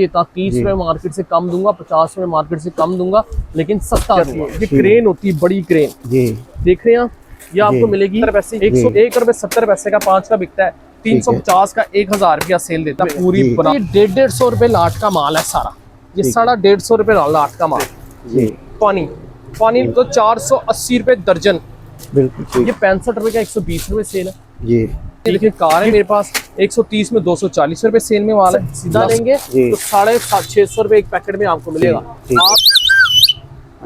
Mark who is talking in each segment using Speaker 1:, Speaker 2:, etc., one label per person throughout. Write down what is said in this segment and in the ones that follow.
Speaker 1: ये 30 रुपए मार्केट से कम दूंगा, 50 रुपए मार्केट से कम दूंगा, लेकिन सस्ता दूंगा। ये क्रेन होती है, बड़ी क्रेन जी, देख रहे हैं आप, ये आपको मिलेगी 101 रुपए 70 पैसे का 5 का बिकता है, 350 का 1000 रुपया सेल देता है पूरी। ये 150 रुपए लाट का माल है सारा, ये सारा 150 रुपए लाट का माल जी। पानी तो 480 रुपए दर्जन, बिल्कुल। ये 65 रुपए का 120 रुपए सेल है जी। लेकिन कार है मेरे पास 130 में 240 रुपए सेल में माल है, सीधा लेंगे तो 650 रुपए एक पैकेट में आपको मिलेगा। आप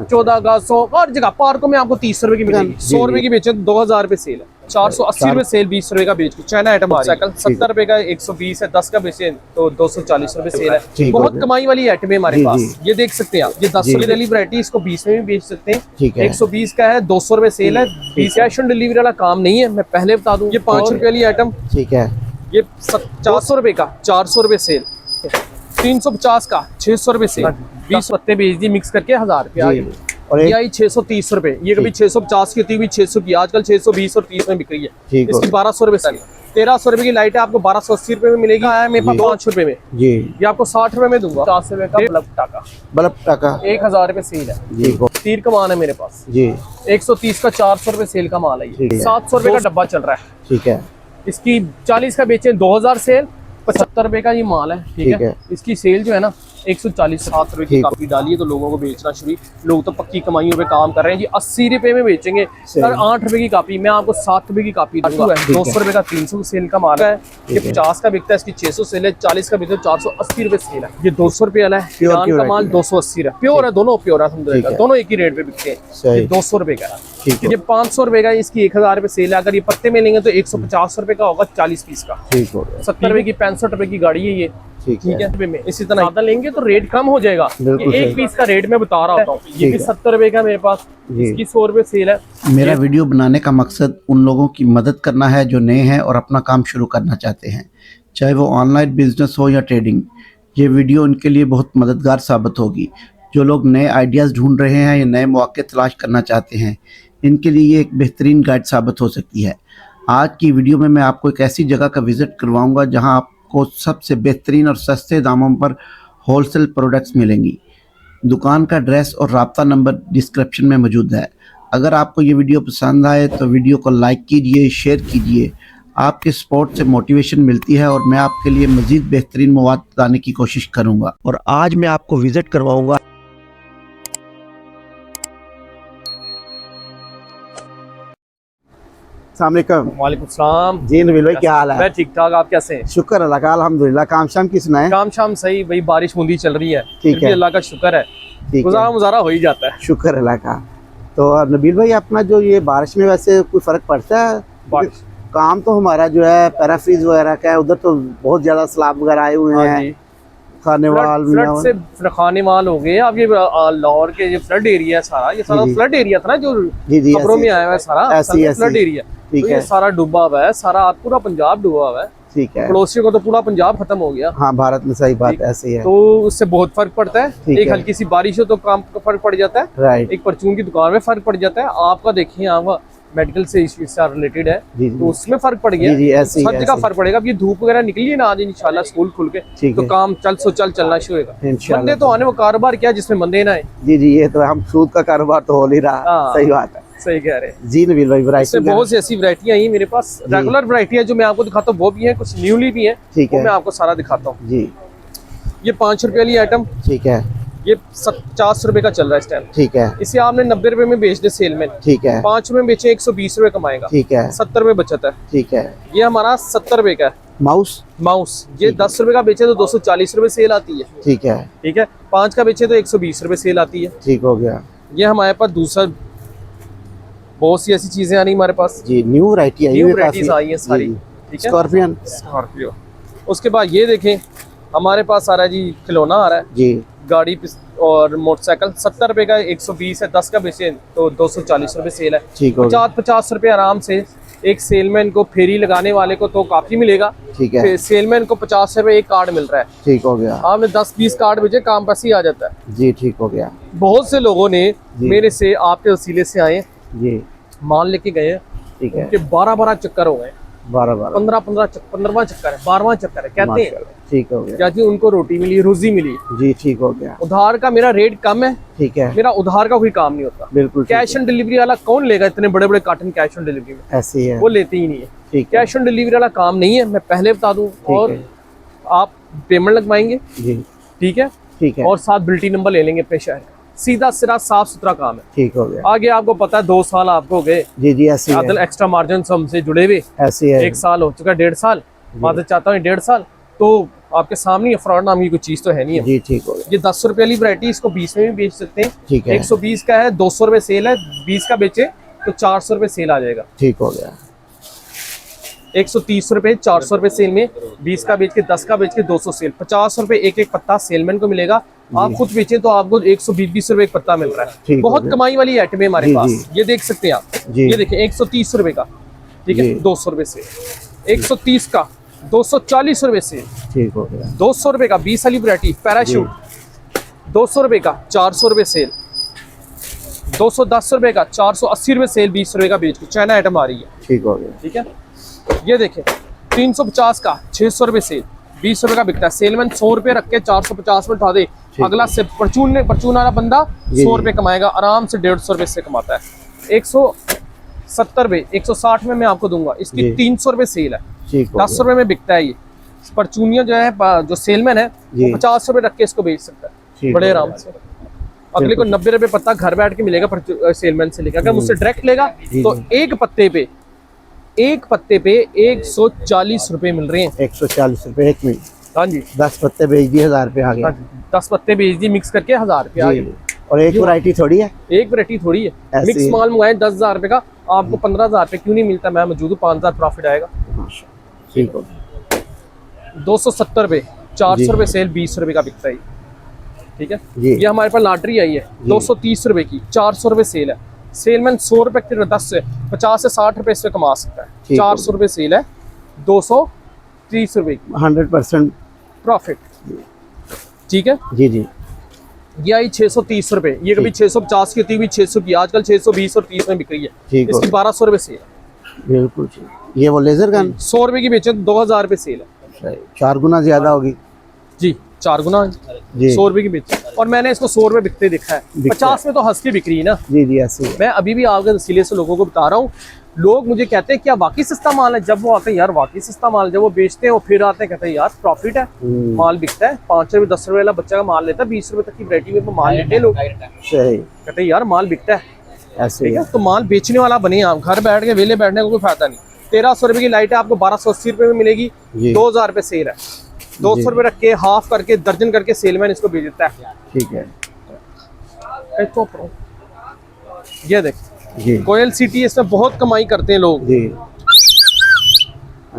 Speaker 1: 14 का 100 हर जगह पार्कों में आपको 30 रुपए की मिलेगी, 100 रुपए की बेचे तो 2000 रुपए सेल है, 480 रुपए सेल, 20 रुपए का बेच के चाइना आइटम साइकिल 70 रुपए का 120 है, 10 का बेचे तो 240 रुपए सेल है। बहुत कमाई वाली आइटम है हमारे पास, ये देख सकते हैं आप, ये 10 रुपए वाली वैरायटी, इसको 20 में भी बेच सकते हैं। 120 का है, 200 रुपए सेल है, 20 कैश ऑन डिलीवरी वाला काम नहीं है, मैं पहले बता दूं। ये 5 रुपए वाली आइटम ठीक है, ये 400 रुपए का 400 रुपए सेल, 350 का 600 रुपए सेल, 20 पत्ते बेच दिए मिक्स करके 1000 रुपया। और ये आई 630 रुपए, ये कभी 650 की होती हुई 600 की, आजकल 620 और 30 में बिक रही है। इसकी 1200 रुपए सेल, 1300 रुपए की लाइट है, आपको 1280 रुपए में मिलेगी। मेरे पास 5 रुपए में जी, ये आपको 60 रुपए में दूंगा। 50 रुपए का बल्ब टाका 1000 रुपए सेल है। तीर कमान है मेरे पास जी, 130 का 400 रुपए सेल का माल है, ये 700 रुपए का डब्बा चल रहा है ठीक है। इसकी 40 का बेचे 2000 सेल, 75 रुपए का ये माल है ठीक है। इसकी सेल जो है ना 140 7 रुपए की कापी डाली है, तो लोगों को बेचना शुरू, लोग तो पक्की कमाइयों पे काम कर रहे हैं जी। 80 रुपए में बेचेंगे सर, 8 रुपए की कापी, मैं आपको 7 रुपए की कापी दूंगा। 200 रुपए का 300 सेल का माल है, ये 50 का बिकता है, इसकी 600 सेल है, 40 का बिकता है 480 रुपए सेल है। ये 200 रुपए वाला है, ईरान का माल 280 है, प्योर है, दोनों प्योर है, दोनों एक ही रेट पे बिकते हैं। ये 200 रुपए का है, ये 500 रुपए का, इसकी 1000 रुपए सेल है। अगर ये पत्ते में लेंगे तो 150 रुपए का होगा, 40 पीस का 70 रुपए की 65 रुपए की गाड़ी है ये ठीक है। इसी तरह ज्यादा लेंगे तो रेट कम हो जाएगा, एक पीस का रेट मैं बता रहा हूँ। ये भी 70 रुपए का मेरे पास, इसकी 100 रुपए सेल है।
Speaker 2: मेरा वीडियो बनाने का मकसद उन लोगों की मदद करना है जो नए हैं और अपना काम शुरू करना चाहते हैं, चाहे वो ऑनलाइन बिजनेस हो या ट्रेडिंग। ये वीडियो उनके लिए बहुत मददगार साबित होगी। जो लोग नए आइडियाज़ ढूंढ रहे हैं या नए मौके तलाश करना चाहते हैं, इनके लिए ये एक बेहतरीन गाइड साबित हो सकती है। आज की वीडियो में मैं आपको एक ऐसी जगह का विज़िट करवाऊंगा जहां आपको सबसे बेहतरीन और सस्ते दामों पर होलसेल प्रोडक्ट्स मिलेंगी। दुकान का एड्रेस और राब्ता नंबर डिस्क्रिप्शन में मौजूद है। अगर आपको ये वीडियो पसंद आए तो वीडियो को लाइक कीजिए, शेयर कीजिए। आपके सपोर्ट से मोटिवेशन मिलती है और मैं आपके लिए मज़ीद बेहतरीन मवाद लाने की कोशिश करूँगा। और आज मैं आपको विज़िट करवाऊँगा
Speaker 3: वालेकुम सलाम
Speaker 2: जी। नबील भाई क्या हाल है?
Speaker 3: मैं ठीक ठाक, आप कैसे हैं?
Speaker 2: शुक्र अल्लाह का, अल्हम्दुलिल्लाह। काम शाम की सुनाए?
Speaker 3: काम शाम सही, भाई बारिश बूंदी चल रही है,
Speaker 2: ठीक है,
Speaker 3: अल्लाह का शुक्र है, गुजारा हो ही जाता है,
Speaker 2: शुक्र अल्लाह का। तो नबील भाई अपना जो ये बारिश में वैसे कोई फर्क पड़ता है?
Speaker 3: बारिश
Speaker 2: काम तो हमारा जो है पैराफ्रीज वगैरह का है, उधर तो बहुत ज्यादा सैलाब वगैरह आए हुए हैं,
Speaker 3: फ्लड से खाने वाल हो गए। अब ये लाहौर के जो फ्लड एरिया है सारा, ये सारा फ्लड एरिया था ना जो खबरों में आया हुआ है, सारा फ्लड एरिया, तो ये सारा डूबा हुआ है, सारा पूरा पंजाब डूबा हुआ है ठीक है। पड़ोसियों को तो पूरा पंजाब खत्म हो गया।
Speaker 2: हाँ, भारत में सही बात ऐसी है,
Speaker 3: तो उससे बहुत फर्क पड़ता है। एक हल्की सी बारिश हो तो काम का फर्क पड़ जाता है, राइट। एक परचून की दुकान में फर्क पड़ जाता है, आपका देखिए यहाँ मेडिकल से इश्यू से रिलेटेड है तो उसमें फर्क पड़ गया, सब जगह फर्क पड़ेगा। अब ये धूप वगैरह निकली है ना आज, इंशाल्लाह स्कूल खुल के तो काम चलना शुरू होगा। बंदे तो आने, वो कारोबार क्या जिसमें बंदे ना आए। जी जी, ये तो हम सूद का कारोबार तो हो नहीं रहा, सही बात है, सही कह रहे हैं
Speaker 2: जी नबील भाई। वैरायटी
Speaker 3: बहुत सी ऐसी वैरायटियां आई मेरे पास, रेगुलर वैरायटी है जो मैं आपको दिखाता हूँ, वो भी है, कुछ न्यूली भी है, ठीक है, मैं आपको सारा दिखाता हूँ जी। ये 5 रुपए वाली आइटम ठीक है, ये 50 रुपए का चल रहा है इस टाइम ठीक है। इसे आपने 90 रुपए में बेच दे सेल में ठीक है, 5 रुपए में बेचे 120 रुपए कमाएगा ठीक है, 70 रुपए बचत है ठीक है। ये हमारा 70 रुपए का माउस ये 10 रुपए का बेचे तो 240 रुपए सेल आती है ठीक है, ठीक है। 5 का बेचे तो 120 रुपए सेल आती है, ठीक हो गया। ये हमारे पास दूसरा बहुत सी ऐसी चीजें आ रही हमारे पास जी, न्यू वैरायटी आई है सारी ठीक है। स्कॉर्पियो। उसके बाद ये देखें हमारे पास आ रहा है जी, खिलौना आ रहा है जी, गाड़ी और मोटरसाइकिल 70 रुपए का 120 है, 10 का बेचे तो 240 रुपए सेल है, 50 रुपए आराम से। एक सेलमैन को, फेरी लगाने वाले को तो काफी मिलेगा ठीक है, सेलमैन को 50 रुपए एक कार्ड मिल रहा है, ठीक हो गया। आपने 10-20 कार्ड भेजे, काम पैसे ही आ जाता है जी, ठीक हो गया। बहुत से लोगों ने मेरे से आपके वसीले से आए जी, माल लेके गए ठीक है, 12-12 चक्कर हो गए
Speaker 2: 12
Speaker 1: 15वां चक्कर है, 12वां चक्कर है कहते हैं।
Speaker 2: ठीक हो गया।
Speaker 1: क्या जी उनको रोटी मिली, रोजी मिली
Speaker 2: जी, ठीक हो गया।
Speaker 1: उधार का मेरा रेट कम है,
Speaker 2: ठीक है,
Speaker 1: मेरा उधार का कोई काम नहीं होता।
Speaker 2: बिल्कुल।
Speaker 1: कैश ऑन डिलीवरी वाला कौन लेगा इतने बड़े बड़े कार्टन कैश ऑन डिलीवरी में,
Speaker 2: ऐसे ही है,
Speaker 1: वो लेते ही नहीं है।
Speaker 2: ठीक है,
Speaker 1: कैश ऑन डिलीवरी वाला काम नहीं है, मैं पहले बता दूं। और आप पेमेंट लगवाएंगे
Speaker 2: जी,
Speaker 1: ठीक है,
Speaker 2: ठीक है,
Speaker 1: और साथ बिल्टी नंबर ले लेंगे अपने शहर का। सीधा सिरा साफ सुथरा काम है।
Speaker 2: ठीक हो गया।
Speaker 1: आगे आपको पता है 2 साल आपको हो गए,
Speaker 2: जी जी, ऐसे ही
Speaker 1: आदल एक्स्ट्रा मार्जिन हमसे जुड़े हुए,
Speaker 2: ऐसे है।
Speaker 1: 1 साल हो चुका, 1.5 साल, मैं चाहता हूँ 1.5 साल, तो आपके सामने फ्रॉड नाम की कोई चीज तो है नहीं है
Speaker 2: जी, ठीक हो गया।
Speaker 1: ये 10 रुपए वाली वैरायटी, इसको 20 में भी बेच सकते हैं।
Speaker 2: ठीक है,
Speaker 1: 120 का है, 200 रुपए सेल है, 20 का बेचे तो 400 रुपए सेल आ जाएगा।
Speaker 2: ठीक हो गया।
Speaker 1: 130 रुपए 400 रुपए सेल में, 20 का बेच के 10 का बेच के 200 सेल, 50 रुपए एक एक पत्ता सेलमैन को मिलेगा। आप खुद बेचें तो आपको 120 रुपए एक पत्ता मिल रहा है। बहुत कमाई वाली आइटम है हमारे पास, ये देख सकते हैं आप। ये देखिए 130 रुपए का, ठीक है, 200 रुपए से, 130 का 240 रुपए से,
Speaker 2: ठीक हो गया।
Speaker 1: 200 रुपए का 20 वाली वैरायटी पैराशूट, 200 रुपए का 400 रुपए सेल, 210 रुपए का 480 रुपए सेल, 20 रुपए का बेच के चाइना आइटम आ रही है।
Speaker 2: ठीक हो गया।
Speaker 1: ठीक है, ये देखें 350 का 600 रुपए सेल, 20 रुपए का बिकता है। सेलमैन 100 रुपए रख के 450 में उठा दे, अगला से परचून वाला बंदा 100 रुपए कमाएगा, आराम से 150 रुपए से कमाता है। 170 रुपए 160 में मैं आपको दूंगा, इसकी 300 रुपए सेल है, 10 रुपए में बिकता है। ये परचूनिया जो है, जो सेलमैन है, वो 50 रुपए रख के इसको बेच सकता है बड़े आराम से। अगले को 90 रुपए पत्ता घर बैठ के मिलेगा सेलमैन से लेकर। अगर मुझसे डायरेक्ट लेगा तो एक पत्ते पे 140 रुपए मिल रहे हैं।
Speaker 2: 140 रुपए एक मिनट।
Speaker 1: हाँ जी,
Speaker 2: 10 पत्ते भेज दिए, 1000 रुपए आ गया।
Speaker 1: 10 पत्ते भेज दिए मिक्स करके 1000 रुपए आ गए।
Speaker 2: और एक वैरायटी थोड़ी है,
Speaker 1: एक वैरायटी थोड़ी है, मिक्स माल मंगाए 10,000 रुपए का, आपको 15,000 रुपए क्यों नहीं मिलता? मैं मौजूद हूँ, 5,000 प्रॉफिट आएगा।
Speaker 2: ठीक हो।
Speaker 1: 270 रुपए 400 रुपए सेल, 20 रुपए का बिकता है। ठीक है, ये हमारे पास लॉटरी आई है 230 रुपए की, 400 रुपए सेल है। सेलमैन 100 रुपए के 50 से 60 रुपए इससे कमा सकता है। 400 रुपए सेल है, 230 रुपए की
Speaker 2: 100%
Speaker 1: प्रॉफिट। ठीक है
Speaker 2: जी जी।
Speaker 1: ये आई 630 रुपए, ये कभी 650 की होती हुई 600 की, आजकल 620 और 30 में बिक रही है। इसकी 1200 रुपए सेल है।
Speaker 2: बिल्कुल ठीक। ये वो लेजर गन
Speaker 1: 100 रुपए की बेचे तो 2000 रुपए सेल है।
Speaker 2: 4 गुना ज्यादा होगी
Speaker 1: जी, 4 गुना 100 रुपए की बेची, और मैंने इसको 100 रुपए बिकते देखा है। 50 में तो हंस के बिक रही है ना।
Speaker 2: जी जी, ऐसे
Speaker 1: मैं अभी भी आपके वसीले से लोगों को बता रहा हूँ। लोग मुझे कहते हैं क्या वाकई सस्ता माल है? जब वो आते हैं यार वाकई सस्ता माल, जब वो बेचते हैं वो फिर आते हैं कहते हैं यार प्रॉफिट है, माल बिकता है। 5 रुपए 10 रुपए वाला बच्चा का माल लेता है, 20 रुपए तक की वैरायटी में माल लेते हैं लोग।
Speaker 2: सही,
Speaker 1: कहते हैं यार माल बिकता है
Speaker 2: ऐसे।
Speaker 1: ठीक है, तो माल बेचने वाला बने आप, घर बैठ के वेले बैठने का कोई फायदा नहीं। 1300 रुपए की लाइट है, आपको 1280 रुपए में मिलेगी। 2000 रुपए सेल है, 200 रुपए रख के हाफ करके दर्जन करके सेलमैन इसको बेच देता है।
Speaker 2: ठीक है,
Speaker 1: ये देख
Speaker 2: जी,
Speaker 1: कोयल सिटी, इसमें बहुत कमाई करते हैं लोग
Speaker 2: जी।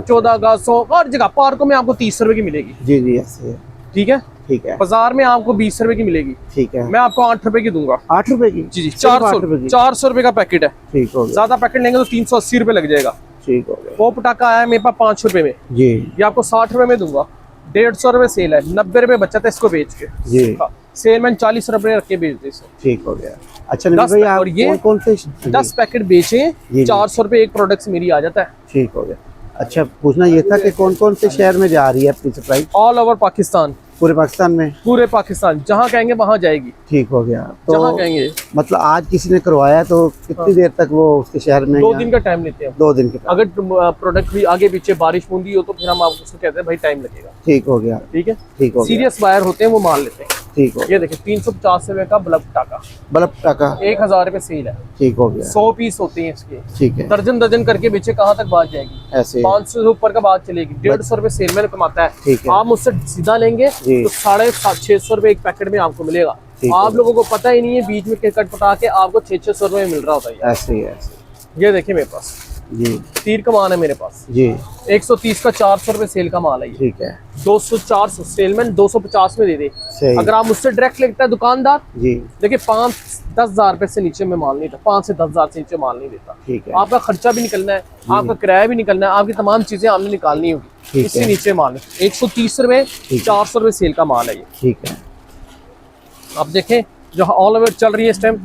Speaker 1: 14 अगस्त हर जगह पार्कों में आपको 30 रुपए की मिलेगी।
Speaker 2: जी जी, ऐसे है।
Speaker 1: ठीक है,
Speaker 2: ठीक है।
Speaker 1: बाजार में आपको 20 रुपए की मिलेगी।
Speaker 2: ठीक है,
Speaker 1: मैं आपको 8 रुपए की दूंगा।
Speaker 2: 8 रुपए की?
Speaker 1: जी जी, 400 रुपए का पैकेट है।
Speaker 2: ठीक हो गया।
Speaker 1: ज्यादा पैकेट लेंगे तो 380 रुपए लग जाएगा।
Speaker 2: ठीक हो गया।
Speaker 1: वो पटाखा आया मेरे पास 5 रुपए में,
Speaker 2: जी,
Speaker 1: ये आपको 60 रुपए में दूंगा। 150 रुपए सेल है, 90 रुपए बचत है इसको बेच के।
Speaker 2: जी,
Speaker 1: सेलमैन 40 रुपए रख के बेच दे।
Speaker 2: ठीक हो गया। अच्छा नबी भाई, आप
Speaker 1: और ये
Speaker 2: कौन से
Speaker 1: 10 पैकेट बेचे, 400 रुपए एक प्रोडक्ट से मेरी आ जाता है।
Speaker 2: ठीक हो गया। अच्छा, पूछना ये था कि कौन कौन से शहर में जा रही है आपकी सप्लाई?
Speaker 1: ऑल ओवर पाकिस्तान,
Speaker 2: पूरे पाकिस्तान में?
Speaker 1: पूरे पाकिस्तान, जहाँ कहेंगे वहाँ जाएगी।
Speaker 2: ठीक हो गया।
Speaker 1: जहाँ
Speaker 2: तो
Speaker 1: कहेंगे,
Speaker 2: मतलब आज किसी ने करवाया तो कितनी देर तक वो उसके शहर में?
Speaker 1: 2 दिन का टाइम लेते हैं।
Speaker 2: 2 दिन के।
Speaker 1: अगर प्रोडक्ट भी आगे पीछे बारिश बूंदी हो तो फिर हम आपको उसको कहते हैं भाई टाइम लगेगा।
Speaker 2: ठीक हो गया।
Speaker 1: ठीक है,
Speaker 2: ठीक हो गया।
Speaker 1: सीरियस बायर होते हैं वो माल लेते हैं।
Speaker 2: ठीक हो।
Speaker 1: ये देखिए 350 रुपए का बल्ब टाका,
Speaker 2: बल्ब टाका
Speaker 1: 1000 रुपए सेल है।
Speaker 2: ठीक हो गया।
Speaker 1: 100 पीस होते हैं इसके,
Speaker 2: ठीक है,
Speaker 1: दर्जन दर्जन करके बेचे, कहाँ तक बात जाएगी?
Speaker 2: ऐसे
Speaker 1: 500 से ऊपर का बात चलेगी। 150 रुपए सेल में कमाता है।
Speaker 2: ठीक है।
Speaker 1: आप मुझसे सीधा लेंगे
Speaker 2: जी।
Speaker 1: तो 650 रुपए एक पैकेट में आपको मिलेगा। आप लोगों को पता ही नहीं है, बीच में कट पटा के आपको 600 रुपए मिल रहा होता है।
Speaker 2: ऐसे ही, ऐसे।
Speaker 1: ये देखिए मेरे पास
Speaker 2: जी,
Speaker 1: तीर का माल है मेरे पास।
Speaker 2: जी,
Speaker 1: 130 का 400 रुपए सेल का माल है ये।
Speaker 2: ठीक है।
Speaker 1: 200 400 सेलमैन 250 में दे दे।
Speaker 2: सही।
Speaker 1: अगर आप मुझसे डायरेक्ट लेता है दुकानदार,
Speaker 2: जी,
Speaker 1: देखिए 5-10 हजार रुपए से नीचे में माल नहीं देता, 5 से 10 हजार से नीचे माल नहीं देता।
Speaker 2: ठीक है।
Speaker 1: आपका खर्चा भी निकलना है, आपका किराया भी निकलना है, आपकी तमाम चीजें आपने निकालनी होगी, इससे नीचे माल है। 130 रुपए 400 रुपए सेल का माल है ये।
Speaker 2: ठीक है।
Speaker 1: आप देखें जो ऑल ओवर चल रही है इस टाइम,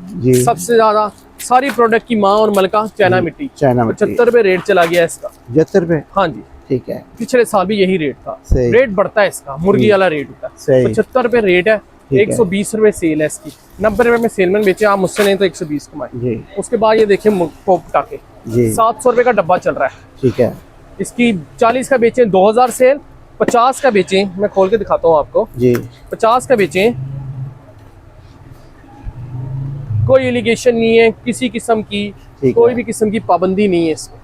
Speaker 1: सबसे ज्यादा सारी प्रोडक्ट की माँ और मलका चाइना मिट्टी। 75 रुपए रेट चला गया इसका।
Speaker 2: 75 रुपए,
Speaker 1: हाँ जी
Speaker 2: ठीक है।
Speaker 1: पिछले साल भी यही रेट था।
Speaker 2: सही।
Speaker 1: रेट बढ़ता है इसका, मुर्गी वाला रेट होता है। 75 रुपए रेट है, 120 रुपए सेल है इसकी। 90 रुपए में सेलमैन बेचे, आप मुझसे नहीं तो 120 कमाए। उसके बाद ये देखिए पोप टाके 700 रुपए का डब्बा चल रहा है,
Speaker 2: ठीक है।
Speaker 1: इसकी 40 का बेचे 2000 सेल, 50 का बेचे, मैं खोल के दिखाता हूँ आपको जी। 50 का बेचे, कोई एलिगेशन नहीं है किसी किस्म की, कोई भी किस्म की पाबंदी नहीं है इसमें,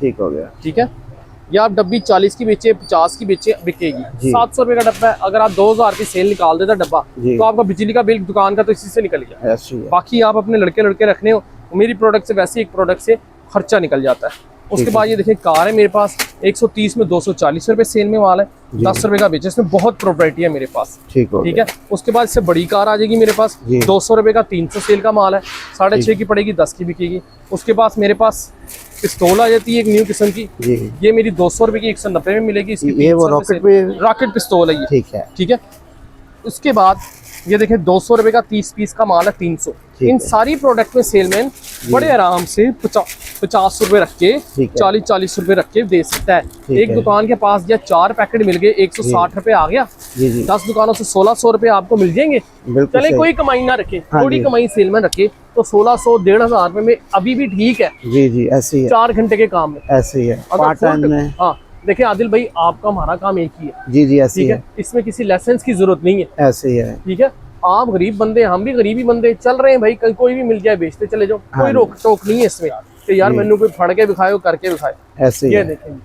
Speaker 2: ठीक हो गया।
Speaker 1: ठीक है। या आप डब्बी 40 की बेचे, 50 की बेचे, बिकेगी। 700 रुपए का डब्बा है, अगर आप 2000 की सेल निकाल देता डब्बा तो आपका बिजली का बिल दुकान का तो इसी से निकल गया। बाकी आप अपने लड़के रखने हो, मेरी प्रोडक्ट से वैसे एक प्रोडक्ट से खर्चा निकल जाता है। उसके बाद ये देखिए कार है मेरे पास 130 में 240 रुपए सेल में माल है, 10 रुपए का बेचे, इसमें बहुत प्रॉपर्टी है मेरे पास, ठीक है। उसके बाद इससे बड़ी कार आ जाएगी मेरे पास 200 रुपए का 300 सेल का माल है, 6.5 की पड़ेगी, 10 की बिकेगी। उसके पास मेरे पास पिस्तौल आ जाती है एक न्यू किस्म की, ये मेरी 200 रुपए की 190 में मिलेगी। इसकी ये वो रॉकेट पिस्तौल है ये, ठीक है। उसके बाद ये देखें 200 रुपए का 30 पीस का माल है, 300। इन सारी प्रोडक्ट में सेलमैन बड़े आराम से 50 रुपए रख के 40 रुपए रख के दे सकता है। एक दुकान के पास या 4 पैकेट मिल गए 160 रुपए आ गया, 10 दुकानों से 1600 रुपए आपको मिल जाएंगे। चले कोई कमाई ना रखे, थोड़ी कमाई सेलमैन रखे तो 1600 1500 रुपए में अभी भी ठीक है। जी जी ऐसे ही 4 घंटे के काम में ऐसे ही है, पार्ट टाइम में। हाँ देखिए आदिल भाई, आपका हमारा काम एक ही है। जी जी ऐसे ही है, इसमें किसी लाइसेंस की जरूरत नहीं है, ऐसे ही है, ठीक है। आप गरीब बंदे, हम भी गरीबी बंदे, चल रहे हैं भाई, कोई भी मिल जाए बेचते चले जाओ, कोई रोक टोक नहीं है इसमें कि यार मैंने कोई फड़ के दिखाए करके दिखाए, ऐसे ये देखें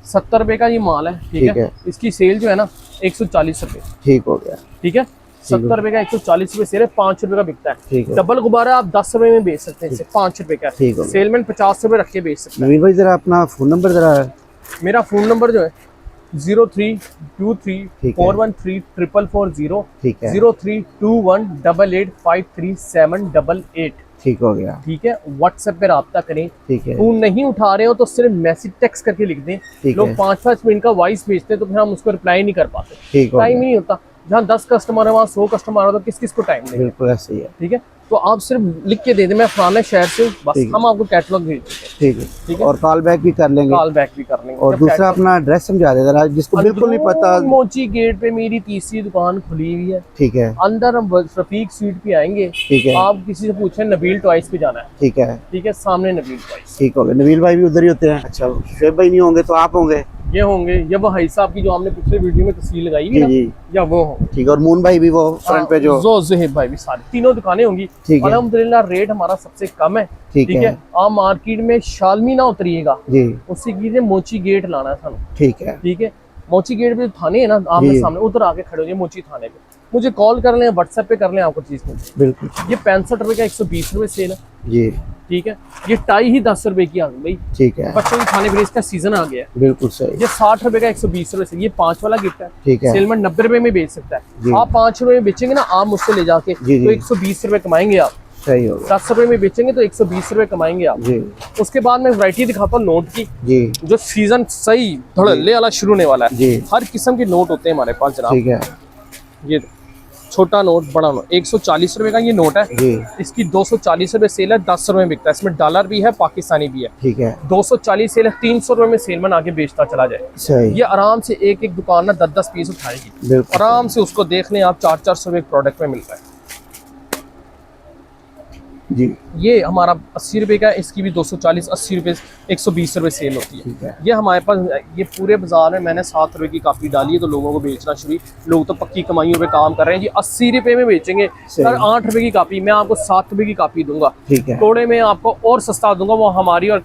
Speaker 1: 70 रुपए का ये माल है, ठीक है। इसकी सेल जो है ना 140 रुपए, ठीक हो गया, ठीक है। 70 रुपए का 140 रुपए सेल है, 5 रुपए का बिकता है। डबल गुब्बारा आप 10 रुपए में बेच सकते हैं, 5 रुपए का सेलमैन 50 रुपए रख के बेच सकते हैं।
Speaker 2: नवीन भाई जरा अपना फोन नंबर जरा।
Speaker 1: मेरा फोन नंबर जो है 0323413440, 032188537888, ठीक हो गया, ठीक है। व्हाट्सएप पे राब्ता करें, ठीक है। फोन नहीं उठा रहे हो तो सिर्फ मैसेज टेक्स्ट करके लिख दें। लोग 5-5 मिनट का वॉइस भेजते हैं तो फिर हम उसको रिप्लाई नहीं कर पाते, टाइम ही नहीं होता। जहाँ 10 कस्टमर है वहाँ 100 कस्टमर है तो किस किस को टाइम देंगे, बिल्कुल ऐसे ही है, ठीक है। तो आप सिर्फ लिख के दे दें मैं फलाने शहर से, बस हम आपको कैटलॉग भेज देंगे, ठीक है। और कॉल बैक भी कर लेंगे, और दूसरा अपना एड्रेस समझा दे जरा जिसको बिल्कुल नहीं पता। मोची गेट पे मेरी तीसरी दुकान खुली हुई है, ठीक है। अंदर हम रफीक स्वीट पे आएंगे, ठीक है। आप किसी से पूछें नबील टॉयज पे जाना है, ठीक है, ठीक है। सामने नबील टॉयज, ठीक हो गया। नबील भाई भी उधर ही होते हैं। अच्छा शुएब भाई नहीं होंगे तो आप होंगे, ये होंगे, या वो भाई साहब की जो हमने पिछले वीडियो में तस्वीर लगाई हुई है, या वो हो, ठीक है। और मून भाई भी वो फ्रंट पे जो ज़हीब भाई भी, सारी तीनों दुकानें होंगी। अल्हम्दुलिल्लाह रेट हमारा सबसे कम है, ठीक है। आप मार्केट में शालमी ना उतरिएगा, उससे कीजिए मोची गेट लाना है सानू, ठीक है, ठीक है। मोची गेट पे थाने है ना आमने सामने, उधर आके खड़े हो जाइए मोची थाने पे, मुझे कॉल कर लें, व्हाट्सएप पे कर लें, आपको चीज मिल जाए, बिल्कुल। ये 65 रुपए का 120 रुपए सेल है जी, ठीक है। ये टाई ही 10 रुपए की आ गई भाई, ठीक है। बच्चों के खाने पीने इसका सीजन आ गया है, बिल्कुल सही। ये 60 रुपए का 120 रुपए से, ये 5 वाला गिफ्ट है, ठीक है। सेलमैन 90 रुपए में बेच सकता है। आप 5 रुपए में बेचेंगे ना आप मुझसे ले जाके तो 120 रुपए कमाएंगे आप, सही होगा। 10 रुपए में बेचेंगे तो 120 रुपए कमाएंगे आप जी। उसके बाद मैं वैरायटी दिखाता हूँ नोट की जी, जो सीजन सही धड़ल्ले वाला शुरू होने वाला है जी। हर किस्म के नोट होते हैं हमारे पास जनाब, ठीक है। ये छोटा नोट, बड़ा नोट 140 रुपए का ये नोट है जी। इसकी 240 रुपए सेल है, 10 रुपए में बिकता है। इसमें डॉलर भी है, पाकिस्तानी भी है, ठीक है। 240 सेल है, 300 रुपए में सेलमैन आगे बेचता चला जाए, सही। ये आराम से एक एक दुकान ना 10-10 पीस उठाएगी, आराम से उसको देख लें आप, 400 रुपए प्रोडक्ट में मिल रहा है जी। ये हमारा 80 रुपए का, इसकी भी 240, 80 रुपए, 120 रुपए सेल होती है। ये हमारे पास, ये पूरे बाजार में मैंने 7 रुपए की कापी डाली है तो लोगों को बेचना शुरू, लोग तो पक्की कमाइयों पे काम कर रहे हैं जी। 80 रुपए में बेचेंगे सर, 8 रुपए की कापी, मैं आपको 7 रुपए की कापी दूंगा, ठीक है। थोड़े में आपको और सस्ता दूंगा, वो हमारी और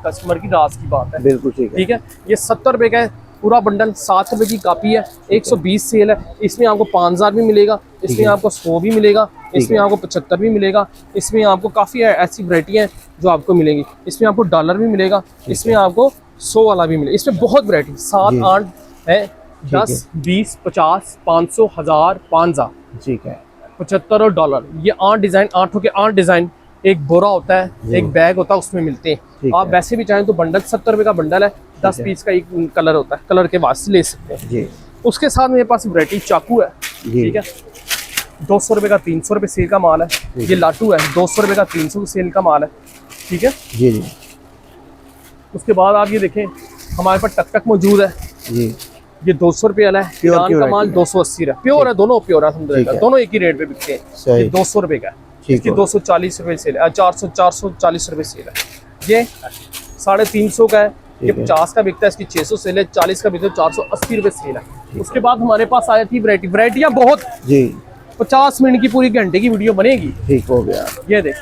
Speaker 1: कस्टमर की राज की बात है, बिल्कुल ठीक है। ये 70 रुपए का है पूरा बंडल, 7 रुपए की कापी है, 120 सेल है। इसमें आपको 5000 भी मिलेगा, इसमें आपको 100 भी मिलेगा, इसमें आपको 75 भी मिलेगा, इसमें आपको काफ़ी ऐसी वैरायटी हैं जो आपको मिलेंगी। इसमें आपको डॉलर भी मिलेगा, इसमें आपको 100 वाला भी मिलेगा। इसमें बहुत वैरायटी 7, 8 है, 10, 20, 50, 500, 1000, 5000, ठीक है, 75 और डॉलर। ये 8 डिज़ाइन, 8 के 8 डिज़ाइन, एक बोरा होता है, एक बैग होता है, उसमें मिलते हैं। आप वैसे भी चाहें तो बंडल 70 रुपए का बंडल है, 10 पीस का एक कलर होता है, कलर के वास्ते ले सकते हैं जी। उसके साथ मेरे पास वैरायटी चाकू है, ठीक है। 200 रुपए का 300 रुपए सेल का माल है। ये लाटू है 200 रुपए का 300 सेल का माल है, ठीक है
Speaker 2: जी जी।
Speaker 1: उसके बाद आप ये देखें हमारे पास टक टक मौजूद है
Speaker 2: जी।
Speaker 1: ये 200 रुपए वाला है।
Speaker 2: प्योर
Speaker 1: ईरान का माल 280 है, प्योर है, दोनों प्योर है अल्हम्दुलिल्लाह, दोनों एक ही रेट पे बिकते हैं। ये 200 रुपए का है, इसकी 240 रुपए सेल है, 440 रुपए सेल है। ये 350 का है, ये 50 का बिकता है, इसकी 600 सेल है, 40 का बिकता है, 480 रुपए सेल है। उसके बाद हमारे पास आ जाती है वैरायटियाँ बहुत
Speaker 2: जी।
Speaker 1: 50 मिनट की पूरी घंटे की वीडियो बनेगी।
Speaker 2: ठीक हो गया।
Speaker 1: ये देख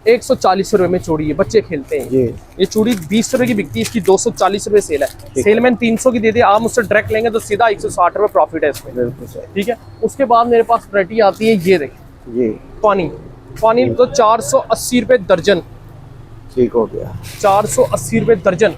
Speaker 1: 140 रुपए में चूड़ी है, बच्चे खेलते हैं
Speaker 2: जी।
Speaker 1: ये चूड़ी 20 रुपए की बिकती है, इसकी 240 रुपए सेल है। सेलमैन 300 की दे दे, आप मुझसे डायरेक्ट लेंगे तो सीधा 160 रुपए प्रॉफिट है इसमें,
Speaker 2: बिल्कुल सही।
Speaker 1: ठीक है। उसके बाद मेरे पास वैरायटी आती है, ये देख
Speaker 2: जी।
Speaker 1: पानी तो 480 रुपए दर्जन,
Speaker 2: ठीक हो गया।
Speaker 1: 480 रुपए दर्जन,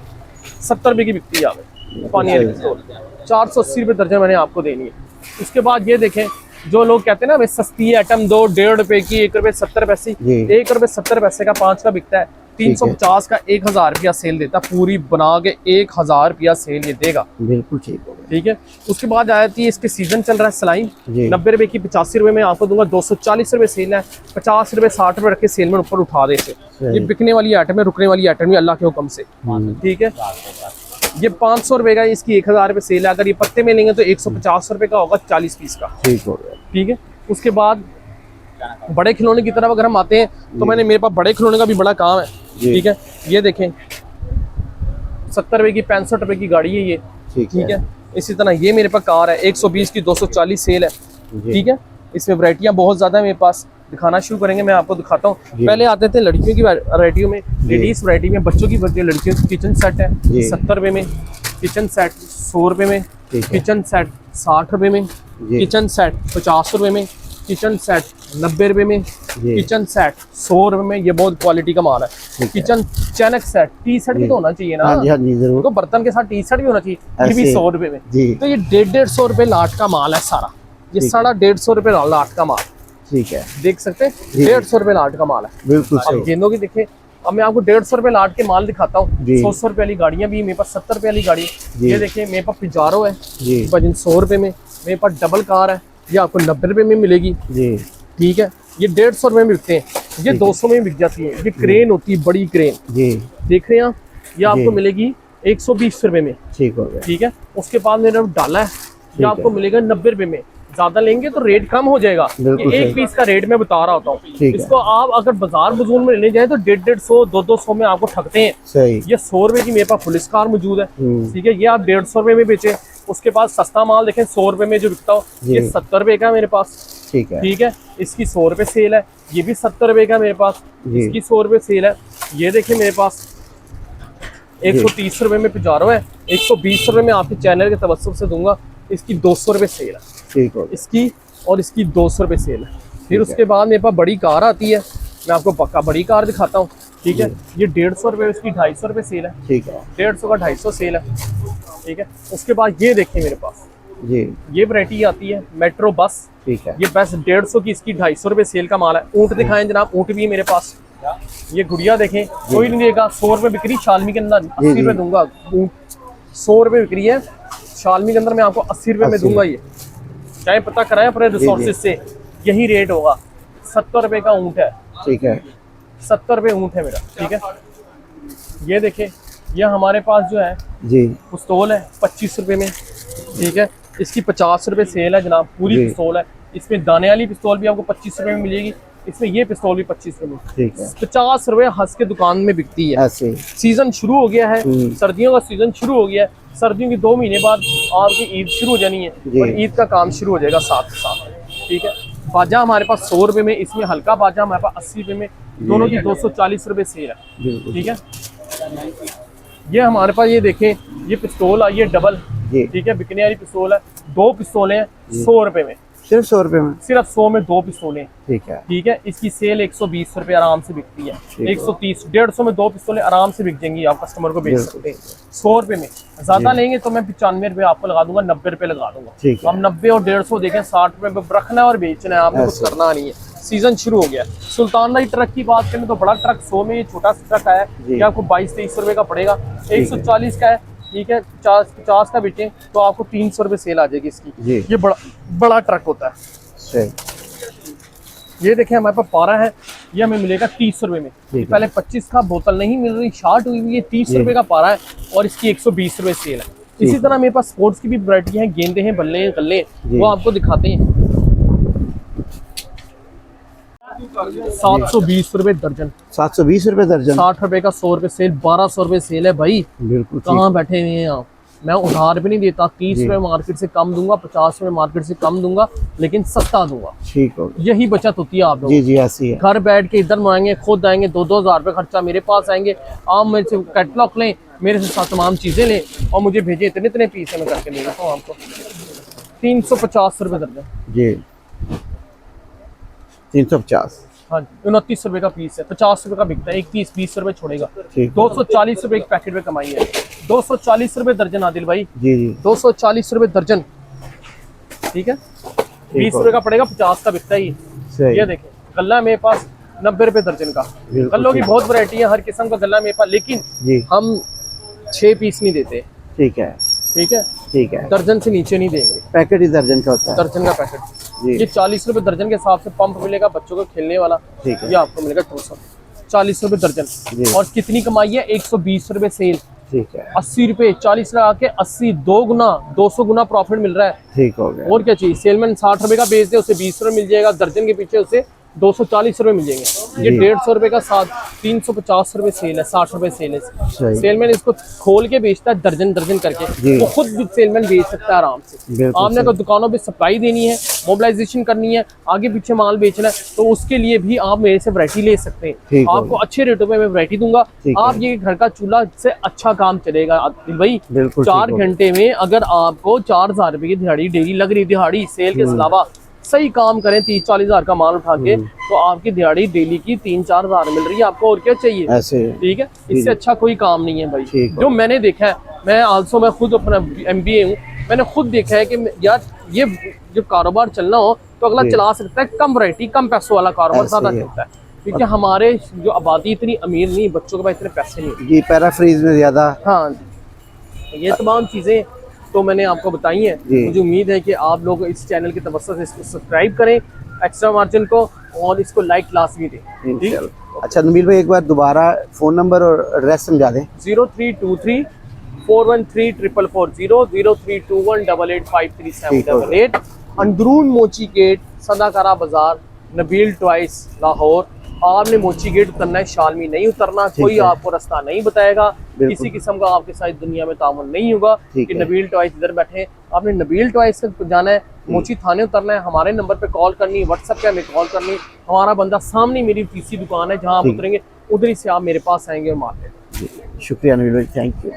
Speaker 1: 70 रुपए की बिकती है यहाँ पानी वाली पिस्तौल, 480 रुपए दर्जन मैंने आपको देनी है। उसके बाद ये देखें, जो लोग कहते हैं ना भाई सस्ती है आइटम दो, 1.5 रुपए की, 1 रुपए 70 पैसे, 1 रुपए 70 पैसे का 5 का बिकता है, 350 का 1000 रुपया सेल देता, पूरी बना के 1000 रुपया सेल ये देगा,
Speaker 2: बिल्कुल ठीक हो गया।
Speaker 1: ठीक है। उसके बाद आ जाती है, इसके सीजन चल रहा है सलाइन, 90 रुपए की 85 रुपए में आपको दूंगा, 240 रुपए सेल है, 50 रुपए 60 रुपए रख के सेल में ऊपर उठा दे से। ये बिकने वाली आइटम है, रुकने वाली आइटम है अल्लाह के हुक्म से, ठीक है। ये 500 रुपए का, इसकी 1000 रुपए सेल है। अगर ये पत्ते में लेंगे तो 150 रुपए का होगा, 40 पीस का,
Speaker 2: ठीक हो गया।
Speaker 1: ठीक है। उसके बाद बड़े खिलौने की तरफ अगर हम आते हैं तो मैंने मेरे पास बड़े खिलौने का भी बड़ा काम है, ठीक है। ये देखें 70 रुपए की 65 रुपए की गाड़ी है ये, ठीक है। इसी तरह ये मेरे पास कार है 120 की 240 सेल है, ठीक है। इसमें वैरायटियां बहुत ज्यादा है मेरे पास, दिखाना शुरू करेंगे, मैं आपको दिखाता हूँ। पहले आते थे लड़कियों की वैरायटियों में, लेडीज वैरायटी में, बच्चों की लड़कियों की किचन सेट है 70 रुपए में, किचन सेट 100 रुपए में, किचन सेट 60 रुपए में, किचन सेट 50 रुपए में, किचन सेट 90 रुपए में, किचन सेट 100 रुपए में। ये बहुत क्वालिटी का माल है। किचन चैनक सेट, टी शर्ट भी तो होना चाहिए ना,
Speaker 2: हाँ जी जरूर।
Speaker 1: तो बर्तन के साथ टी शर्ट भी होना चाहिए, ये भी 100 रुपए में। तो ये 150 रुपए लाट का माल है सारा, ये सारा 150 रुपए लाट का माल, ठीक है। देख सकते हैं 150 रुपए लाट का माल है, बिल्कुल सही। गेंदों की देखें, अब मैं आपको 150 रुपए लाट के माल दिखाता हूँ। 100 रुपए वाली गाड़ियां भी मेरे पास, 70 रुपए वाली गाड़ी, ये देखिए मेरे पास पिजारो है वजन 100 रुपए में, मेरे पास डबल कार है, ये आपको 90 रुपए में मिलेगी, ठीक है। ये 150 रुपए में बिकते हैं, ये 200 में बिक जाती है। ये क्रेन होती है, बड़ी क्रेन, देख रहे हैं आप, ये आपको मिलेगी 120 रुपए में, ठीक हो गया, ठीक है। उसके बाद मेरा डाला है, ये आपको मिलेगा 90 रुपए में। ज्यादा लेंगे तो रेट कम हो जाएगा, ये एक पीस का रेट मैं बता रहा होता हूँ। इसको आप अगर बाजार बुजूर में लेने जाए तो 150, 200 में आपको ठगते हैं। सही। ये 100 रुपए की मेरे पास पुलिस कार मौजूद है, ठीक है। ये आप 150 रुपए में बेचे। उसके बाद सस्ता माल देखें 100 रुपए में जो बिकता हो, ये 70 रुपए का मेरे पास, ठीक है, ठीक है। इसकी 100 रुपए सेल है, ये भी 70 रुपए का मेरे पास, इसकी 100 रुपए सेल है। ये देखें मेरे पास 130 रुपए में पिजारो है, 120 रुपए में आपके चैनल के तवज्जुह से दूंगा, इसकी 200 रुपए सेल है, ठीक है, इसकी और इसकी 200 रुपए सेल है। फिर उसके बाद मेरे पास बड़ी कार आती है, मैं आपको पक्का बड़ी कार दिखाता हूँ, ठीक है। ये 150 रुपए, इसकी 250 रुपए सेल है, ठीक है, 150 का 250 सेल है, ठीक है। उसके बाद ये देखिए मेरे पास ये वैरायटी आती है मेट्रो बस, ठीक है। ये बस 150 की, इसकी 250 रुपए सेल का माल है। ऊँट दिखाएं जनाब, ऊँट भी है मेरे पास। ये गुड़िया देखें, कोई नहीं देगा, 100 रुपए बिक्री, शालमी के अंदर 80 रुपए दूंगा। 100 रुपए बिक्री है, शालमी के अंदर मैं आपको 80 रुपए में दूंगा। ये चाहे पता कराए अपने रिसोर्सेज से, यही रेट होगा। 70 रुपए का ऊँट है, ठीक है, 70 रुपए ऊँट है मेरा, ठीक है। ये देखें, ये हमारे पास जो है पिस्तौल है 25 रुपए में, ठीक है। इसकी 50 रुपए सेल है जनाब, पूरी पिस्तौल है। इसमें दाने वाली पिस्तौल भी आपको 25 रुपए में मिलेगी, इसमें ये पिस्तौल भी 25 रुपए में, ठीक है। 50 रुपए हंस के दुकान में बिकती है। सीजन शुरू हो गया है, सर्दियों का सीजन शुरू हो गया है। सर्दियों की 2 महीने बाद आपकी ईद शुरू हो जानी है, और ईद का काम शुरू हो जाएगा साथ साथ, ठीक है। बाजा हमारे पास 100 रुपए में, इसमें हल्का बाजा हमारे पास 80 रुपए में, दोनों की 240 रुपए सेल है, ठीक है। ये हमारे पास, ये देखें, ये पिस्तौल आई है डबल, ठीक है, बिकने वाली पिस्तौल है। 2 पिस्तौलें हैं 100 रुपए में, सिर्फ 100 रुपए में, सिर्फ 100 में 2 पिस्तौलें, ठीक है, ठीक है। इसकी सेल 120 रुपए आराम से बिकती है, 130, 150 में 2 पिस्तौलें आराम से बिक जाएंगी, आप कस्टमर को बेच सकते हैं 100 रुपए में। ज्यादा लेंगे तो मैं 95 रुपए आपको लगा दूंगा, 90 रुपए लगा दूंगा। हम 90 और 150 देखें, 60 रुपए में रखना है और बेचना है, आपने कुछ करना नहीं है। सीजन शुरू हो गया। सुल्तानबाई ट्रक की बात करें तो बड़ा ट्रक 100 में, ये छोटा ट्रक आया है, ये आपको 22-23 रुपए का पड़ेगा, 140 का है, ठीक है। 50 का बेचें तो आपको 300 रुपए सेल आ जाएगी इसकी। ये बड़ा ट्रक होता है,
Speaker 2: सही।
Speaker 1: ये देखें हमारे पास पारा है, ये हमें मिलेगा 30 रुपए में।
Speaker 2: ठीक है।
Speaker 1: पहले 25 का बोतल नहीं मिल रही, शार्ट हुई हुई है, 30 रुपए का पारा है और इसकी 120 रुपए सेल है। इसी तरह मेरे पास स्पोर्ट्स की भी वैरायटी है, गेंदे हैं, बल्ले हैं, गल्ले, वो आपको दिखाते हैं। 720 रुपए दर्जन।
Speaker 2: 720 रुपए दर्जन।
Speaker 1: 60 रुपए का 100 रुपए सेल, 1200 रुपए सेल है भाई।
Speaker 2: बिल्कुल।
Speaker 1: कहाँ बैठे हुए हैं आप? मैं उधार भी नहीं देता, 30 रुपए मार्केट से कम दूंगा, 50 रुपए मार्केट से कम दूंगा, लेकिन सस्ता दूंगा।
Speaker 2: ठीक हो गया।
Speaker 1: यही बचत होती है आप लोगों
Speaker 2: जी जी ऐसी है।
Speaker 1: घर बैठ के इधर मंगाएंगे, खुद आएंगे, 2-2 हज़ार रुपये खर्चा मेरे पास आएंगे। आप मेरे से कैटलॉग लें, मेरे से साथ तमाम चीज़ें लें और मुझे भेजें, इतने इतने पीस है मैं करके ले लेता हूँ आपको। 350 रुपये दर्जन
Speaker 2: जी। 350।
Speaker 1: हाँ जी, 29 रुपये का पीस है, 50 रुपये का बिकता है, एक पीस 20 रुपये छोड़ेगा।
Speaker 2: ठीक।
Speaker 1: 240 रुपये एक पैकेट में कमाई है। 240 रुपये दर्जन आदिल भाई।
Speaker 2: जी जी।
Speaker 1: 240 रुपये दर्जन, ठीक है। 20 रुपये का पड़ेगा, 50 का बिकता है ये। ये देखें गल्ला मेरे पास 90 रुपये दर्जन का। गल्लों की बहुत वैरायटी है, हर किस्म का गल्ला मेरे पास, लेकिन हम 6 पीस नहीं देते।
Speaker 2: ठीक है।
Speaker 1: ठीक है।
Speaker 2: ठीक है।
Speaker 1: दर्जन से नीचे नहीं देंगे।
Speaker 2: पैकेट ही दर्जन का होता है।
Speaker 1: दर्जन का पैकेट
Speaker 2: जी।
Speaker 1: ये 40 रुपए दर्जन के हिसाब से पंप मिलेगा बच्चों को खेलने वाला।
Speaker 2: ठीक है।
Speaker 1: ये आपको मिलेगा 240 रुपए दर्जन। और कितनी कमाई है? 120 रुपए सेल।
Speaker 2: ठीक है।
Speaker 1: 80 रुपए 40 लगा के 80, 2 गुना 200 गुना प्रॉफिट मिल रहा है।
Speaker 2: ठीक हो गया।
Speaker 1: और क्या चाहिए? सेलमैन 60 रुपए का बेच दे, उसे 20 रुपए मिल जाएगा, दर्जन के पीछे उसे 240 रुपए मिल जाएंगे। ये 150 रुपए का 350 रुपए सेल है, 60 रुपए सेल है। सेलमैन इसको खोल के बेचता है दर्जन दर्जन करके, वो खुद भी सेलमैन बेच सकता है आराम से। आपने अगर दुकानों पे सप्लाई देनी है, मोबिलाइजेशन करनी है, आगे पीछे माल बेचना है, तो उसके लिए भी आप मेरे से वैरायटी ले सकते हैं। आपको अच्छे रेटों में मैं वैरायटी दूंगा। आप ये घर का चूल्हा से अच्छा काम चलेगा आदिल भाई। 4 घंटे में अगर आपको 4000 रुपए की दिहाड़ी डेली लग रही, दिहाड़ी सेल के अलावा सही काम करें, 30-40 हज़ार का माल उठा के, तो आपकी दिहाड़ी डेली की 3-4 हज़ार मिल रही है आपको। और क्या चाहिए? ऐसे। ठीक है, इससे अच्छा कोई काम नहीं है भाई। जो मैंने देखा है, मैं खुद अपना MBA हूँ, मैंने खुद देखा है कि यार ये जो कारोबार चलना हो तो अगला चला सकता है, कम वैरायटी कम पैसों वाला कारोबार ज़्यादा चलता है। क्योंकि हमारे जो आबादी इतनी अमीर नहीं, बच्चों के पास इतने पैसे नहीं
Speaker 2: जी, पैराफ्रीज में ज्यादा।
Speaker 1: हाँ, ये तमाम चीज़ें तो मैंने आपको बताई है। मुझे उम्मीद है कि आप लोग इस चैनल की तवज्जो से इसको सब्सक्राइब करें, एक्स्ट्रा मार्जिन को, और इसको लाइक लाजमी दें।
Speaker 2: अच्छा नबील भाई, एक बार दोबारा फोन नंबर और एड्रेस समझा दें।
Speaker 1: 0323 413 444 0321 885378। अंदरून मोची गेट, सदाकारा बाजार, नबील टॉयज लाहौर। आपने मोची गेट उतरना है, शालमी नहीं उतरना। कोई आपको रास्ता नहीं बताएगा, किसी किस्म का आपके साथ दुनिया में तामुल नहीं होगा कि नबील टॉयज इधर बैठे। आपने नबील टॉयज से जाना है, मोची थाने उतरना है, हमारे नंबर पे कॉल करनी, व्हाट्सएप पे हमें कॉल करनी। हमारा बंदा सामने, मेरी तीसरी दुकान है जहाँ आप उतरेंगे, उधर ही से आप मेरे पास आएंगे और मार लेंगे।
Speaker 2: शुक्रिया नबील भाई, थैंक यू।